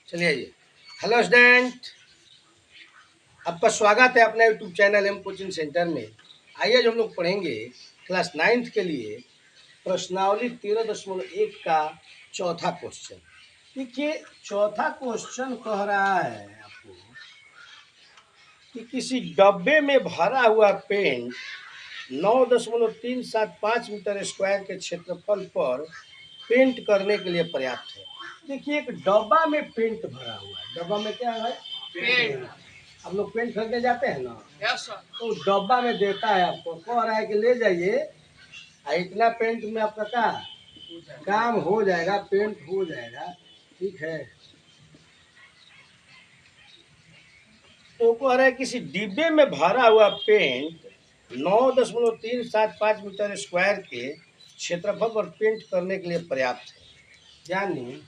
चलिए आइए। Hello student, आपका स्वागत है अपने YouTube channel M coaching centre में। आइए जो हम लोग पढ़ेंगे क्लास 9th के लिए प्रश्नावली 13.1 का चौथा क्वेश्चन। देखिए, चौथा क्वेश्चन कह रहा है आपको कि किसी डब्बे में भरा हुआ पेंट 9.375 मीटर स्क्वायर के क्षेत्रफल पर पेंट करने के लिए पर्याप्त है। देखिए, एक डब्बा में पेंट भरा हुआ है। डब्बा में क्या है? पेंट। आप लोग पेंट खरीदने जाते हैं ना? Yes sir. तो डब्बा में देता है, आपको कह रहा है कि ले जाइए, इतना पेंट में आपका क्या काम हो जाएगा, पेंट हो जाएगा। ठीक है, तो कह रहा है किसी डिब्बे में भरा हुआ पेंट 9.375 मीटर स्क्वायर के क्षेत्रफल पर पेंट करने के लिए पर्याप्त है। यानी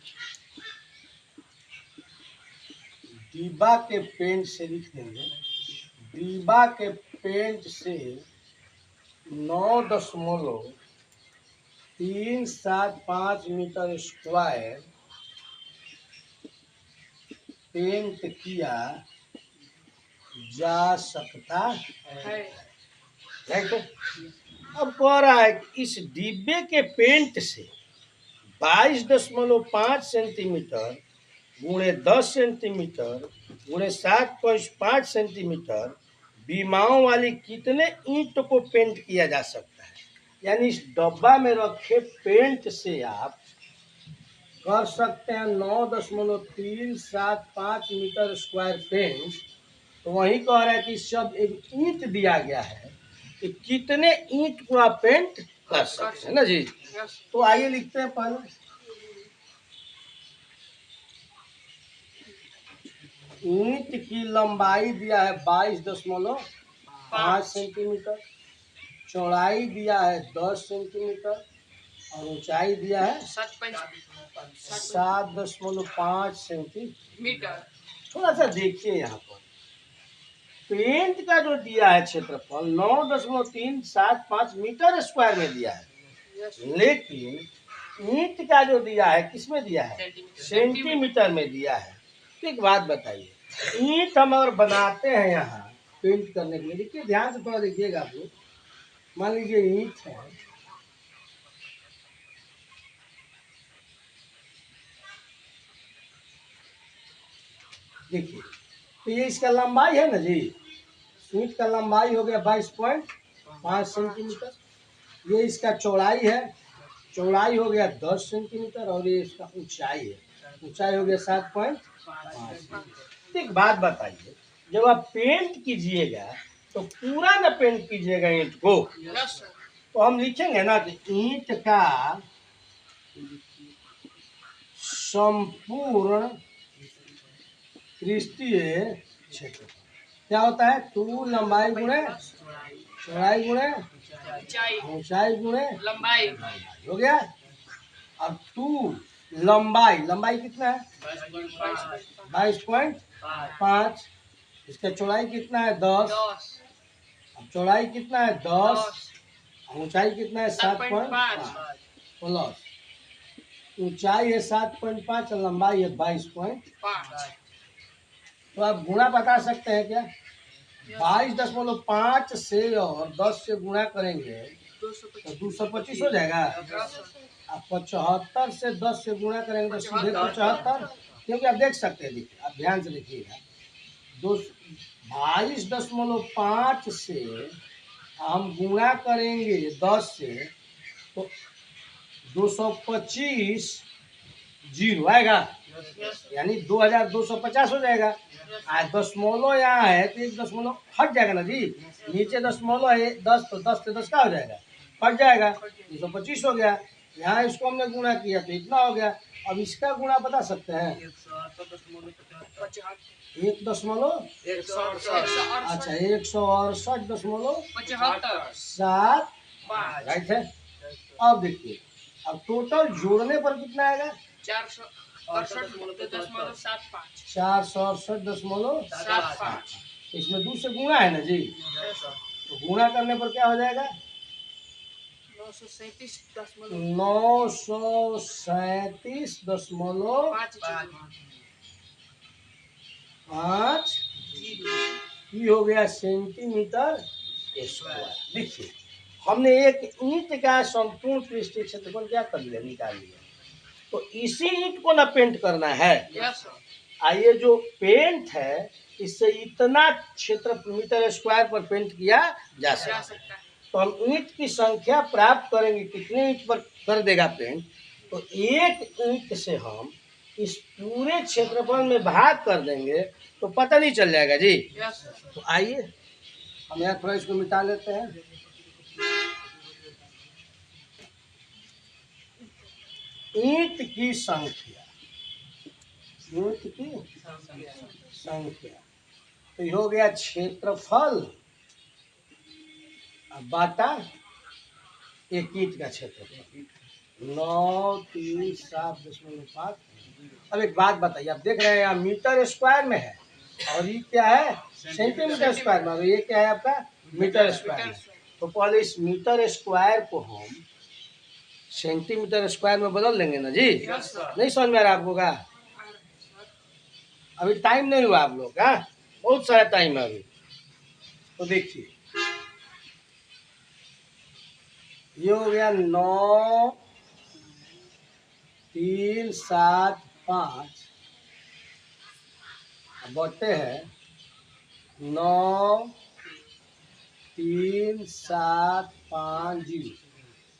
डिब्बा के पेंट से लिख देंगे, डिब्बा के पेंट से 9.375 मीटर स्क्वायर पेंट किया जा सकता है। राइट। अब कह रहा है कि इस डिब्बे के पेंट से 22.5 सेंटीमीटर गुणे 10 सेंटीमीटर गुणे 7.5 सेंटीमीटर बीमाओं वाली कितने ईंट को पेंट किया जा सकता है। यानी इस डब्बा में रखे पेंट से आप कर सकते हैं 9.375 मीटर स्क्वायर पेंट। तो वही कह रहा है कि सब एक ईंट दिया गया है कि कितने ईंट को आप पेंट कर सकते हैं ना जी। तो आइए लिखते हैं पहले, ईंट की लंबाई दिया है 22.5 सेंटीमीटर, चौड़ाई दिया है 10 सेंटीमीटर और ऊंचाई दिया है 7.5 सेंटीमीटर। थोड़ा सा देखिए यहाँ पर पेंट का जो दिया है क्षेत्रफल 9.375 मीटर स्क्वायर में दिया है, लेकिन ईंट का जो दिया है किसमें दिया है? सेंटीमीटर में दिया है। तो एक बात बताइए, ईंट हम अगर बनाते हैं यहाँ पेंट करने के लिए, देखिए ध्यान से थोड़ा देखिएगा आप लोग। मान लीजिए ईंट है, देखिए तो ये इसका लंबाई है ना जी, ईंट का लंबाई हो गया 22.5 सेंटीमीटर। ये इसका चौड़ाई है, चौड़ाई हो गया 10 सेंटीमीटर और ये इसका ऊंचाई है, ऊंचाई हो गया 7.5। एक बात बताइए, जब आप पेंट कीजिएगा तो पूरा ना पेंट कीजिएगा ईंट को। तो हम लिखेंगे ना कि ईंट का संपूर्ण पृष्ठीय क्षेत्र क्या होता है? 2 लंबाई गुणे चौड़ाई गुणे ऊंचाई गुणे लंबाई हो गया। अब 2 लंबाई, लंबाई कितना है? 22.5। इसका चौड़ाई कितना है? 10। अब चौड़ाई कितना है? 10। ऊंचाई कितना है? 7.5 प्लस ऊंचाई है 7.5 और लंबाई है 22.5। तो आप गुणा बता सकते हैं क्या? 22.5 से और 10 से गुणा करेंगे तो 225 हो जाएगा। आप 75 से 10 से गुणा करेंगे तो सीधे 75, क्योंकि आप देख सकते हैं, देखिए आप ध्यान से देखिएगा, 22.5 से हम गुणा करेंगे 10 से तो 225 जीरो आएगा, यानी 2250 हो जाएगा। आज दशमलव यहाँ है तो एक दशमलव हट जाएगा ना जी, नीचे दशमलव है 10 तो 10 से 10 का हो जाएगा, हट जाएगा, 225 हो गया। यहाँ इसको हमने गुणा किया तो इतना हो गया। अब इसका गुणा बता सकते हैं, 1.7, अच्छा 168.7 राइट है। अब देखिए, अब टोटल जोड़ने पर कितना आएगा? 468.75। इसमें 2 से गुणा है ना जी, तो गुणा करने पर क्या हो जाएगा? 937.5 5 की हो गया सेंटीमीटर स्क्वायर। देखिए हमने एक ईंट का संपूर्ण पृष्ठीय क्षेत्रफल क्या कर लिया, निकाल लिया। तो इसी ईंट को ना पेंट करना है। आइए जो पेंट है इससे इतना क्षेत्र मीटर स्क्वायर पर पेंट किया जा सकता है। तो हम ईंट की संख्या प्राप्त करेंगे, कितने ईंट पर कर देगा पेंट। तो एक ईंट से हम इस पूरे क्षेत्रफल में भाग कर देंगे तो पता नहीं चल जाएगा जी। तो आइए हम यहाँ थोड़ा इसको मिटा लेते हैं। ईंट की संख्या, ईंट की संख्या तो ये हो गया क्षेत्रफल बाटा एक ईंट का क्षेत्रफल 937.5। अब एक बात बताइए, आप देख रहे हैं यहाँ मीटर स्क्वायर में है और ये क्या है, सेंटीमीटर स्क्वायर में। ये क्या है आपका, मीटर स्क्वायर में। तो पहले इस मीटर स्क्वायर को हम सेंटीमीटर स्क्वायर में बदल देंगे ना जी। नहीं समझ में आ रहा आपको का? अभी टाइम नहीं हुआ आप लोग का, बहुत सारा टाइम है अभी। तो देखिए ये हो गया 937.5 बटे है 93750।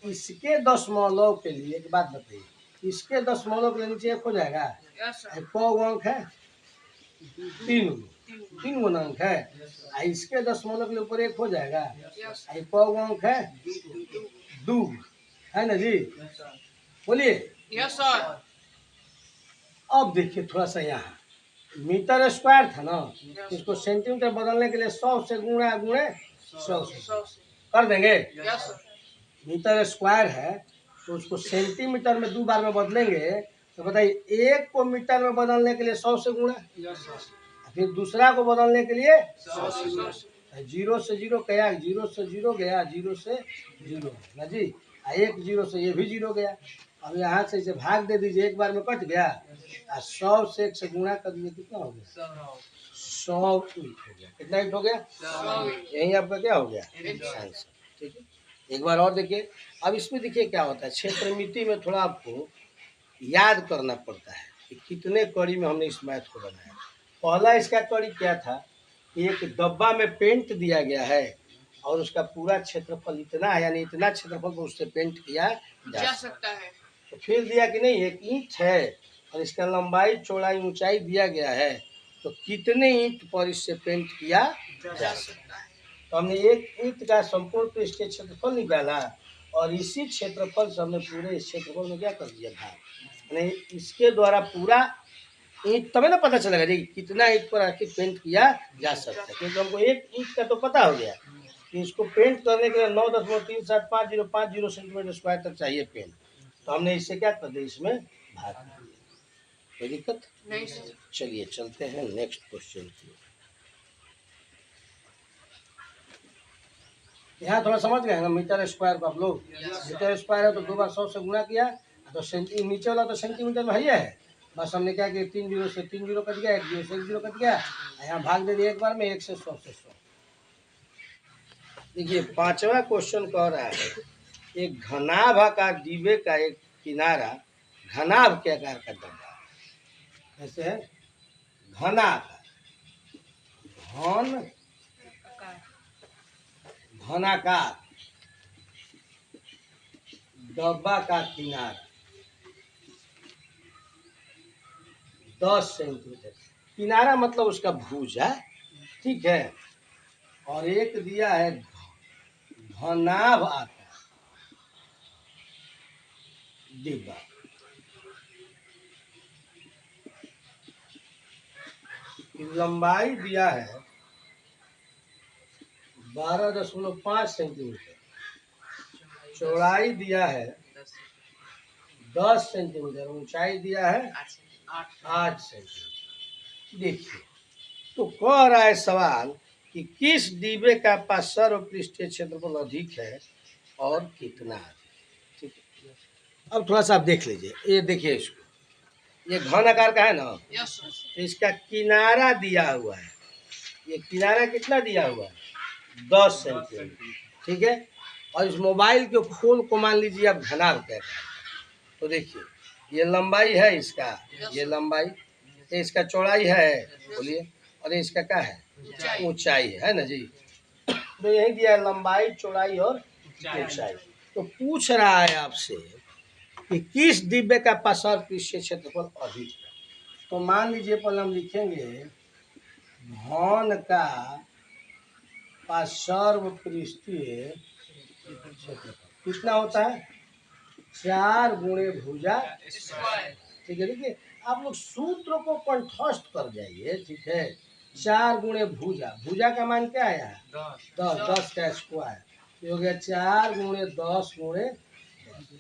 इसके दशमलव के लिए एक बात बताइए, इसके दशमलव के नीचे एक हो जाएगा। कौ अंक है, 3 गुना अंक है। इसके दशमलव के ऊपर एक हो जाएगा। कौ अंक है, 2 है ना जी। बोलिए। अब देखिए थोड़ा सा यहाँ मीटर स्क्वायर था ना, इसको सेंटीमीटर बदलने के लिए 100 से गुणा गुणे 100 से कर देंगे। मीटर स्क्वायर है तो उसको सेंटीमीटर में 2 बार में बदलेंगे। तो बताइए एक को मीटर में बदलने के लिए 100 से गुणा, फिर दूसरा को बदलने के लिए 100 से गुणा। 0 से 0 गया, 0 से 0 गया, 0 से 0 ना जी। एक 0 से ये भी 0 गया। अब यहाँ से इसे भाग दे दीजिए, एक बार में कट गया। 100 से 1 से गुणा कर दिए, कितना हो गया, 100 ईंट हो गया। कितना ईंट हो गया, यही आपका क्या हो गया आंसर। ठीक है, एक बार और देखिए। अब इसमें देखिए क्या होता है, क्षेत्रमिति में थोड़ा आपको याद करना पड़ता है कि कितने कड़ी में हमने इस मैथ को बनाया। पहला इसका कड़ी क्या था, एक डब्बा में पेंट दिया गया है और उसका पूरा क्षेत्रफल इतना है, यानी इतना क्षेत्रफल को उससे पेंट किया जा सकता है। तो फिर दिया कि नहीं एक ईंट है और इसका लंबाई चौड़ाई ऊंचाई दिया गया है, तो कितने ईंट पर इससे पेंट किया जा सकता है। तो हमने एक ईंट का संपूर्ण पृष्ठीय क्षेत्रफल निकाला और इसी क्षेत्रफल से हमने पूरे इस क्षेत्रफल में क्या कर दिया भाग, यानी इसके द्वारा पूरा ईंट तभी ना पता चलेगा जी कितना ईंट पर आखिर पेंट किया जा सकता है। क्योंकि हमको एक ईंट का तो पता हो गया कि इसको पेंट करने के लिए 9.3750 सेंटीमीटर स्क्वायर तक चाहिए पेंट। तो हमने इससे क्या कर दिया, इसमें भाग कर दिया। कोई दिक्कत नहीं। चलिए चलते हैं नेक्स्ट क्वेश्चन की। यहाँ थोड़ा समझ गए ना मीटर स्क्वायर को आप लोग। मीटर स्क्वायर है तो 2 बार 100 से गुणा किया, तो नीचे वाला तो सेंटीमीटर में है। बस हमने क्या किया, 3 जीरो से 3 जीरो कट गया, 1 जीरो से 1 जीरो कट गया, यहाँ भाग दे दिया एक बार में 1 से 100 से 100। देखिए 5वां क्वेश्चन कह रहा है, एक घनाभ आकार डिब्बे का एक किनारा घनाभ के आकार का डब्बा, ऐसे है घना आकार, घनाकार डब्बा का किनारा 10 सेंटीमीटर, किनारा मतलब उसका भुजा, ठीक है। और एक दिया है घनाभ आकार डिब्बा, लंबाई दिया है 12.5 सेंटीमीटर, चौड़ाई दिया है 10 सेंटीमीटर, ऊंचाई दिया है 8 सेंटीमीटर। देखिए तो कह रहा है सवाल कि किस डिब्बे का सर्व पृष्ठीय क्षेत्रफल अधिक है और कितना अधिक। ठीक है, अब थोड़ा सा आप देख लीजिए, ये देखिए इसको, ये घन आकार का है ना, यस सर। तो इसका किनारा दिया हुआ है। ये किनारा कितना दिया हुआ है? 10 सेंटीमीटर। ठीक है। और इस मोबाइल के खोल को मान लीजिए आप घनाभ कहते हैं, तो देखिए ये लंबाई है इसका, ये लंबाई, ये इसका चौड़ाई है, बोलिए, और ये इसका क्या है? ऊंचाई है ना जी। तो यही दिया है लंबाई, चौड़ाई और ऊंचाई। तो पूछ रहा है आपसे कि किस डिब्बे का प्रसार पृष्ठीय क्षेत्रफल अधिक है। तो मान लीजिए पहले हम लिखेंगे घन का पार्श्व पृष्ठीय क्षेत्रफल कितना होता है? 4 गुणे भुजा। ठीक है, देखिए आप लोग सूत्र को कंठस्थ कर जाइए। ठीक है, 4 गुणे भुजा, भुजा का मान क्या है? 10, 10 का स्क्वायर, ये हो गया 4 गुणे 10 गुणे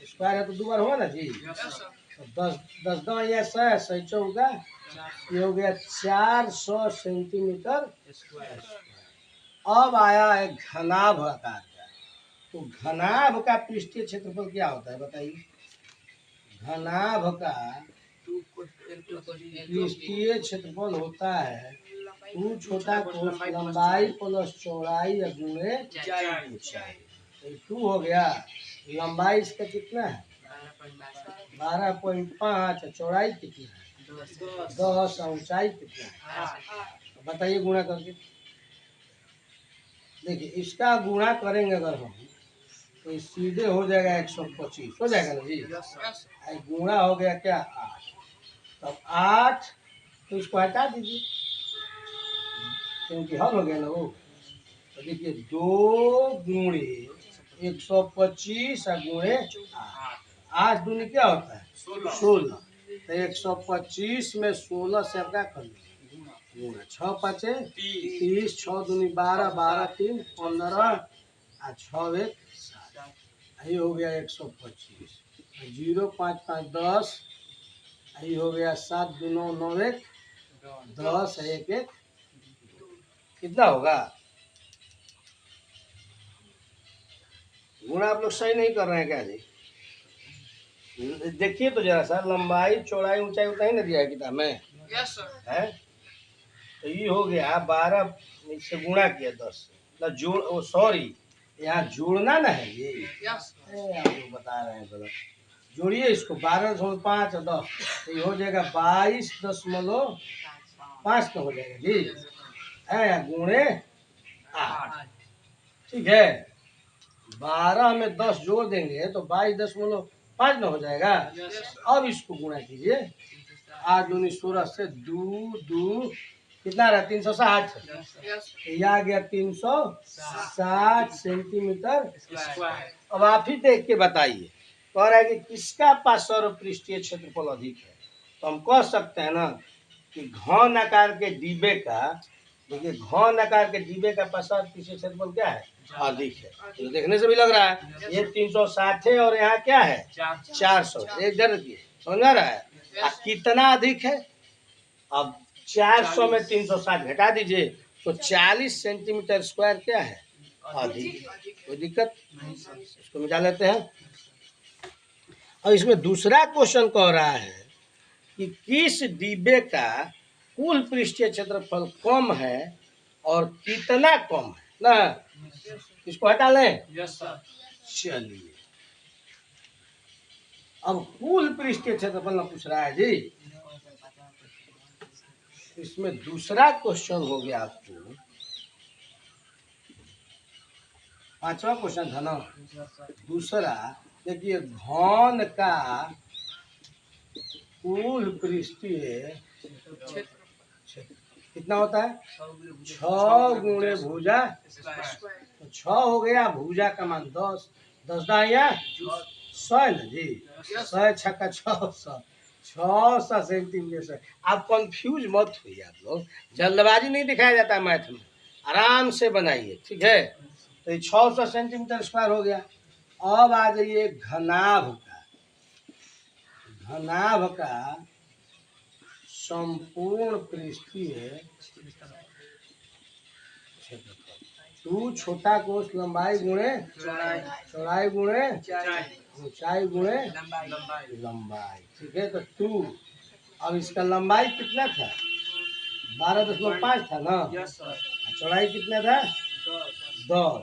स्क्वायर है तो 2 बार हुआ ना जी। तो 10 10 दो या 100, 100 चौका, ये हो गया 400 सेंटीमीटर। अब आया है घनाभ आकार का। तो घनाभ का पृष्ठीय क्षेत्रफल क्या होता है बताइए? घनाभ का पृष्ठीय क्षेत्रफल होता है 2 छोटा कोस लंबाई प्लस चौड़ाई गुणे ऊंचाई। तो 2 हो गया, लंबाई इसका कितना है? 12.5, चौड़ाई कितना है? 10, ऊंचाई कितना है? तो बताइए गुणा करके। देखिए इसका गुणा करेंगे अगर हम, तो सीधे हो जाएगा 125, हो जाएगा ना जी। गुणा हो गया क्या? 8। तब 8, तो इसको हटा दीजिए क्योंकि हल हो गया ना वो। तो देखिए 2 गुणे 125 गुणे 8 दूनी क्या होता है? 16। तो 125 में 16 से क्या कर गुणा, 6 5 30, 6 दूनी 12, 12 3 15, 6 1 7, यही हो गया 125। 0 5 5 10, यही हो गया 7 2 9 9 1 10, 1 1 कितना होगा? गुणा आप लोग सही नहीं कर रहे हैं क्या जी? देखिए तो जरा सा, लंबाई चौड़ाई ऊंचाई उतना ही ना दिया है किताब में। Yes sir. है तो ये हो गया 12 से गुणा किया 10 से, मतलब जोड़, ओ सॉरी, यहाँ जोड़ना ना है ये। यस आप लोग बता रहे हैं गलत। जोड़िए इसको, 12.5 और 10, तो ये हो जाएगा 22.5 का हो जाएगा जी। है गुणे 8। ठीक है, 12 में 10 जोड़ देंगे तो 22.5 न हो जाएगा। अब इसको गुणा कीजिए, 8 दूनी 16 से 2 2 कितना रहा? 360। ये आ गया 360 सेंटीमीटर। अब आप ही देख के बताइए, कह रहा है कि किसका पार्श्व पृष्ठीय क्षेत्रफल अधिक है। तो हम कह सकते हैं ना कि घन आकार के डिब्बे का, देखिए घन आकार के डिब्बे का पार्श्व पृष्ठीय क्षेत्रफल क्या है? अधिक है। तो देखने से भी लग रहा है ये 360 है और यहाँ क्या है? 400। एक जर समझ आ रहा है? कितना अधिक है? अब 400 में 360 घटा दीजिए तो 40 सेंटीमीटर स्क्वायर क्या है? अधिक। कोई दिक्कत? इसको मिटा लेते हैं। और इसमें दूसरा क्वेश्चन कह रहा है कि किस डिब्बे का कुल पृष्ठीय क्षेत्रफल कम है और कितना कम है ना। इसको हटा लें। चलिए अब कुल पृष्ठीय क्षेत्रफल ना पूछ रहा है जी। इसमें दूसरा क्वेश्चन हो गया आपको, 5वां क्वेश्चन था ना। दूसरा देखिए घन का कुल पृष्ठीय क्षेत्र कितना होता है? 6 गुणे भुजा। तो 6 हो गया, भुजा का मान 10, 10 दाया 100 है ना जी। 100 छक्का 600, 600 सेंटीमीटर। आप कंफ्यूज मत होइए, आप लोग जल्दबाजी नहीं दिखाया जाता है मैथ में, आराम से बनाइए। ठीक है, तो ये 600 सेंटीमीटर स्क्वायर हो गया। अब आ जाइए घनाभ का। घनाभ का संपूर्ण पृष्ठीय क्षेत्रफल 2 छोटा कोस लंबाई गुणे चौड़ाई गुणे ऊंचाई गुणे लंबाई। ठीक है, तो 2 अब इसका लंबाई कितना था? 12.5 था ना। Yes sir. चौड़ाई कितना था? 10।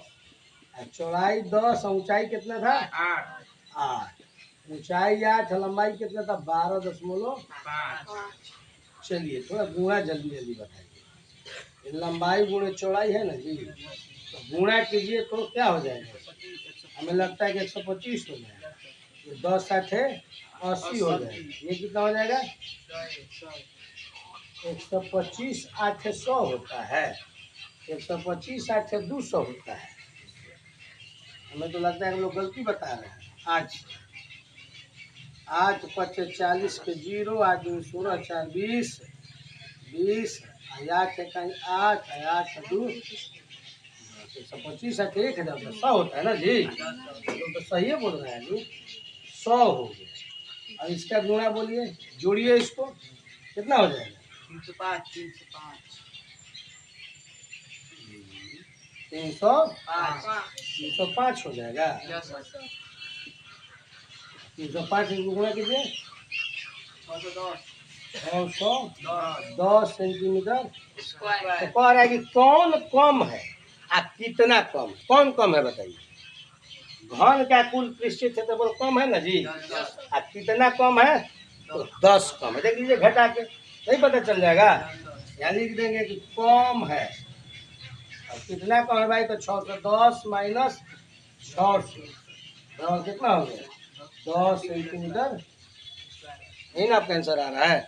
चौड़ाई 10 और ऊंचाई कितना था? 8 8। ऊंचाई 8, लंबाई कितना था? 12.5। चलिए थोड़ा गुणा जल्दी जल्दी बताइए। ये लंबाई गुणे चौड़ाई है ना जी, तो गुणा कीजिए तो क्या हो जाएगा? हमें लगता है कि 125 हो जाएगा। ये 10 8 है 80 हो जाएगा। ये कितना हो जाएगा? 125 8 100 होता है। 125 8 200 होता है। हमें तो लगता है हम लोग गलती बता रहे हैं। आज 8 5 40 के 0, 8 2 16 4 20, 20 8 1 8 8 2 125 8 1000 100 होता है ना जी। तो सही बोल रहे हैं जी, 100 हो गया। अब इसका गुणा बोलिए, जोड़िए इसको, कितना हो जाएगा? 305 हो जाएगा। 305 से गुणा कीजिए, 610 सेंटीमीटर। तो कह रहा है कि कौन कम है आ कितना कम? कौन कम है बताइए? घन का कुल पृष्ठीय क्षेत्रफल कम है ना जी, आ कितना कम है? तो 10 कम है। देख लीजिए घटा के, नहीं पता चल जाएगा। यहाँ लिख देंगे कि कम है। और कितना कम है भाई? तो 610 माइनस 600 कितना हो गया? 10 सेंटीमीटर। यही ना आपका आंसर आ रहा है।